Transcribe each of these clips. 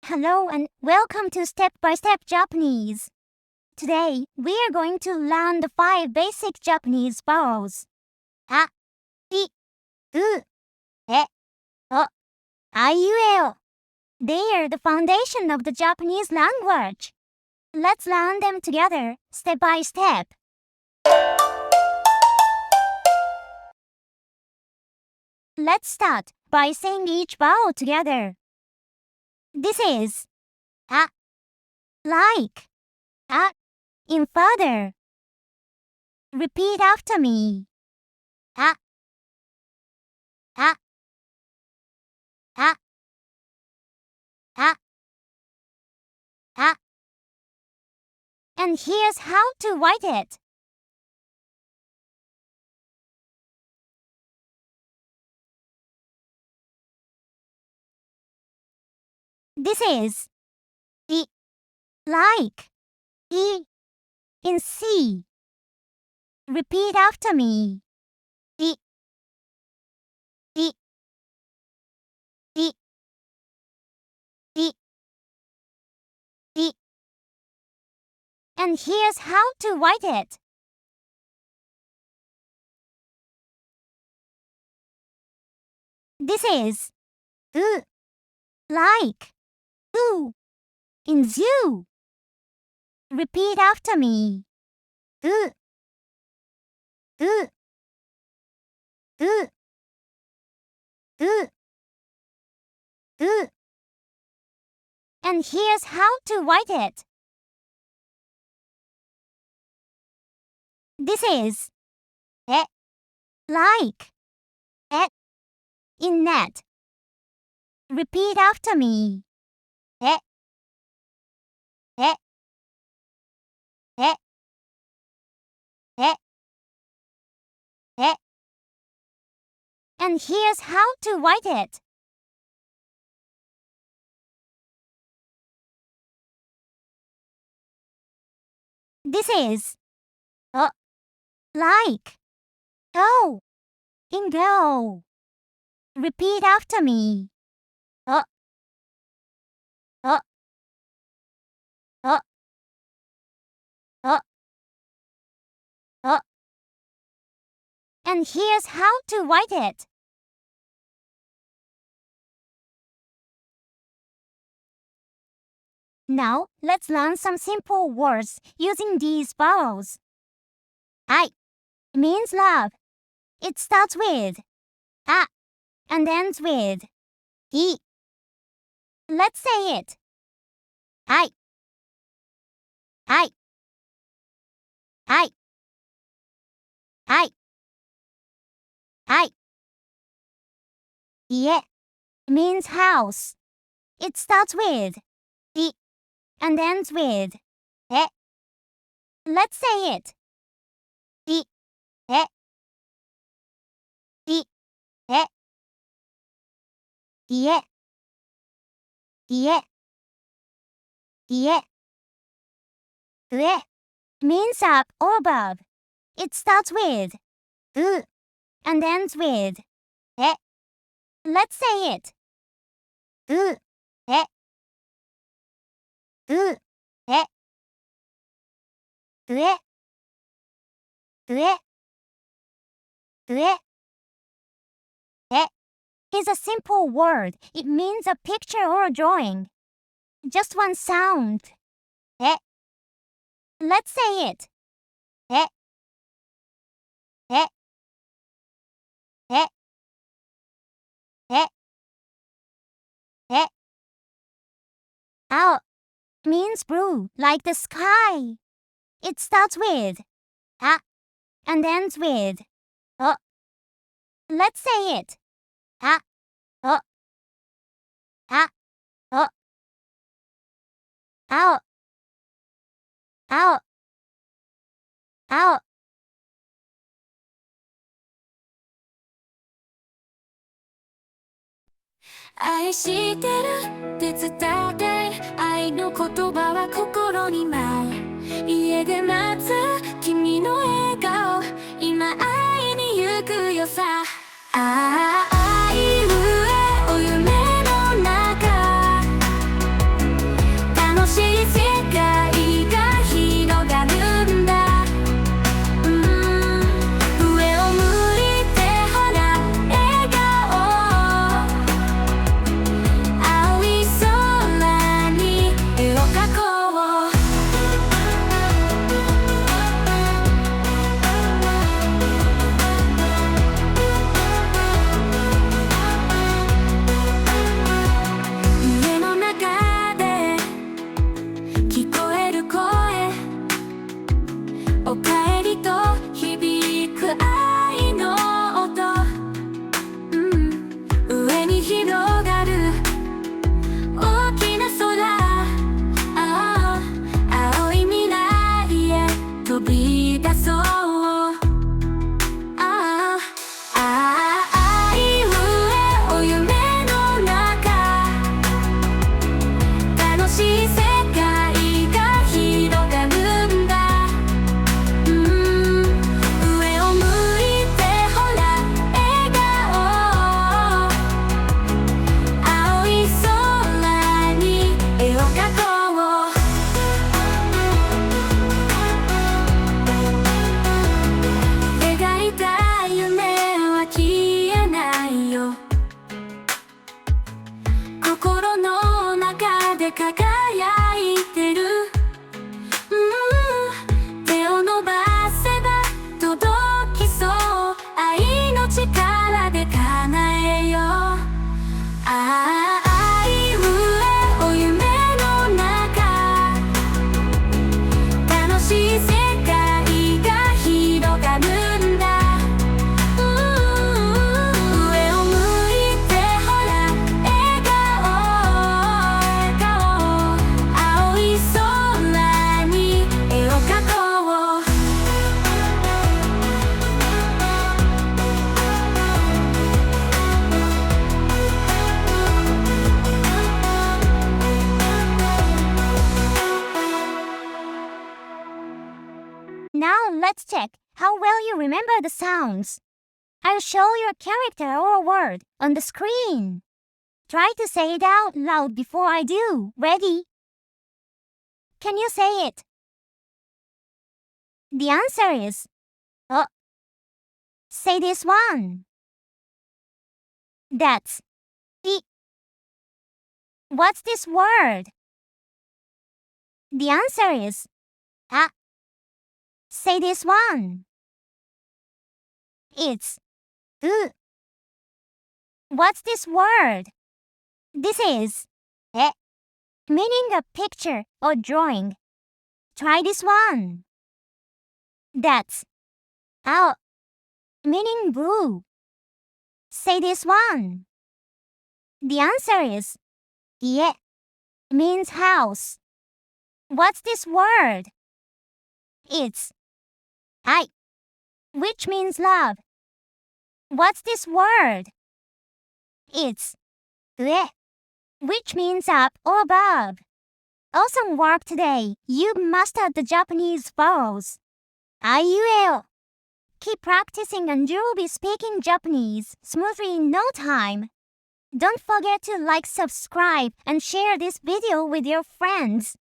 Hello and welcome to Step by Step Japanese. Today, we are going to learn the 5 basic Japanese vowels. A, I, U, E, O, A, U, E, O. They are the foundation of the Japanese language. Let's learn them together, step by step. Let's start by saying each vowel together. This is A, like, A, in father. Repeat after me. A, A, A, A, A. And here's how to write it. This is I, like, I, in C. Repeat after me. I, I, I, I, I. And here's how to write it. This is U, like, U, in zoo. Repeat after me. U, U, U, U, U. And here's how to write it. This is E, like, E, in net. Repeat after me. E, E, E, E, E. And here's how to write it. This is O, like, go, in go. Repeat after me. O, O, O, O, O. And here's how to write it. Now, let's learn some simple words using these vowels. I means love. It starts with A and ends with I. Let's say it. I, I, I, I, I. Ie means house. It starts with I and ends with E. Let's say it. I, E, I, E. Ie, ie, ie. Ue means up or above. It starts with U and ends with E. Let's say it. U, E, U, E. Ue, ue, ue. E is a simple word. It means a picture or a drawing. Just one sound. E. Let's say it. E. E. E. E. E. Ao means blue, like the sky. It starts with A and ends with O. Let's say it. A, O, A, O. Ao, ao, ao.愛してるって伝えて愛の言葉は心に舞う家で待つ君の笑顔今会いに行くよさああいうえお夢の中で輝いてる、手を伸ばせば届きそう、愛の力で叶えよう。あいうえお夢の中、楽しい世界が広がるんだ。上を向いてほら笑顔、笑顔、青い空に絵を描こう。Now let's check how well you remember the sounds. I'll show you a character or a word on the screen. Try to say it out loud before I do. Ready? Can you say it? The answer is Say this one. That's I. What's this word? The answer is Say this one. It's What's this word? This is meaning a picture or drawing. Try this one. That's meaning blue. Say this one. The answer is means house. What's this word? It's I, which means love. What's this word? It's which means up or above. Awesome work today. You mastered the Japanese vowels. Aいうえお. Keep practicing and you'll be speaking Japanese smoothly in no time. Don't forget to like, subscribe, and share this video with your friends.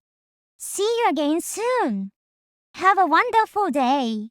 See you again soon. Have a wonderful day.